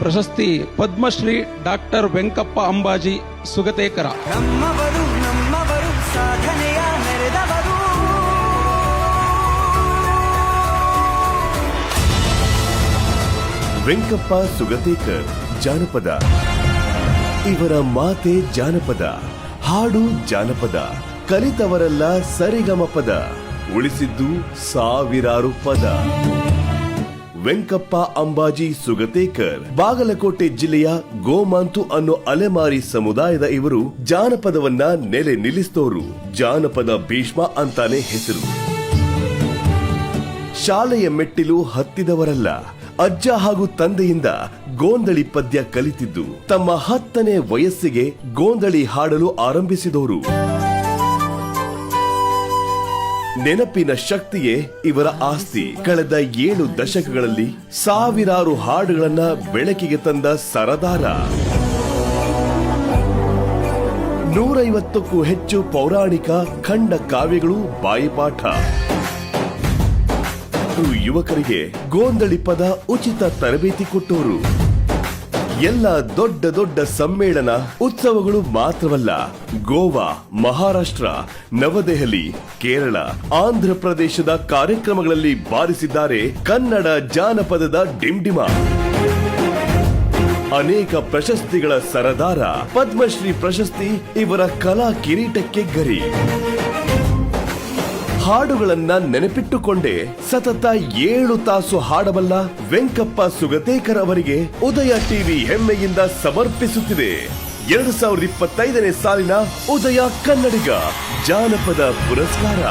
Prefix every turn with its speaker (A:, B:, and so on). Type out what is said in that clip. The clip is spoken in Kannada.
A: ಪ್ರಶಸ್ತಿ ಪದ್ಮಶ್ರೀ ಡಾಕ್ಟರ್ ವೆಂಕಪ್ಪ ಅಂಬಾಜಿ ಸುಗತೇಕರ.
B: ನಮ್ಮವರು ಸಾಧನೆಯ ಮೆರೆದವರು.
C: ವೆಂಕಪ್ಪ ಸುಗತೇಕರ್ ಜಾನಪದ. ಇವರ ಮಾತೆ ಜಾನಪದ, ಹಾಡು ಜಾನಪದ, ಕಲಿತವರೆಲ್ಲ ಸರಿಗಮಪದ, ಉಳಿಸಿದ್ದು ಸಾವಿರಾರು ಪದ. ವೆಂಕಪ್ಪ ಅಂಬಾಜಿ ಸುಗತೇಕರ್ ಬಾಗಲಕೋಟೆ ಜಿಲ್ಲೆಯ ಗೋಮಾಂತು ಅನ್ನೋ ಅಲೆಮಾರಿ ಸಮುದಾಯದ ಇವರು ಜಾನಪದವನ್ನ ನೆಲೆ ನಿಲ್ಲಿಸಿದವರು. ಜಾನಪದ ಭೀಷ್ಮ ಅಂತಾನೆ ಹೆಸರು. ಶಾಲೆಯ ಮೆಟ್ಟಿಲು ಹತ್ತಿದವರಲ್ಲ, ಅಜ್ಜ ಹಾಗೂ ತಂದೆಯಿಂದ ಗೋಂದಳಿ ಪದ್ಯ ಕಲಿತಿದ್ದು ತಮ್ಮ 10ನೇ ವಯಸ್ಸಿಗೆ ಗೋಂದಳಿ ಹಾಡಲು ಆರಂಭಿಸಿದವರು. ನೆನಪಿನ ಶಕ್ತಿಯೇ ಇವರ ಆಸ್ತಿ. ಕಳೆದ 7 ದಶಕಗಳಲ್ಲಿ ಸಾವಿರಾರು ಹಾಡುಗಳನ್ನ ಬೆಳಕಿಗೆ ತಂದ ಸರದಾರ. 150ಕ್ಕೂ ಹೆಚ್ಚು ಪೌರಾಣಿಕ ಖಂಡ ಕಾವ್ಯಗಳು ಬಾಯಿಪಾಠ. ಯುವಕರಿಗೆ ಗೋಂದಳಿ ಪದ ಉಚಿತ ತರಬೇತಿ ಕೊಟ್ಟವರು. ಎಲ್ಲ ದೊಡ್ಡ ದೊಡ್ಡ ಸಮ್ಮೇಳನ ಉತ್ಸವಗಳು ಮಾತ್ರವಲ್ಲ, ಗೋವಾ, ಮಹಾರಾಷ್ಟ್ರ, ನವದೆಹಲಿ, ಕೇರಳ, ಆಂಧ್ರ ಪ್ರದೇಶದ ಕಾರ್ಯಕ್ರಮಗಳಲ್ಲಿ ಬಾರಿಸಿದ್ದಾರೆ ಕನ್ನಡ ಜಾನಪದದ ಡಿಂಡಿಮ. ಅನೇಕ ಪ್ರಶಸ್ತಿಗಳ ಸರದಾರ. ಪದ್ಮಶ್ರೀ ಪ್ರಶಸ್ತಿ ಇವರ ಕಲಾ ಕಿರೀಟಕ್ಕೆ ಗರಿ. ಹಾಡುಗಳನ್ನ ನೆನಪಿಟ್ಟುಕೊಂಡೇ ಸತತ 7 ತಾಸು ಹಾಡಬಲ್ಲ ವೆಂಕಪ್ಪ ಸುಗತೇಕರ್ ಅವರಿಗೆ ಉದಯ ಟಿವಿ ಹೆಮ್ಮೆಯಿಂದ ಸಮರ್ಪಿಸುತ್ತಿದೆ 2025ನೇ ಸಾಲಿನ ಉದಯ ಕನ್ನಡಿಗ ಜಾನಪದ ಪುರಸ್ಕಾರ.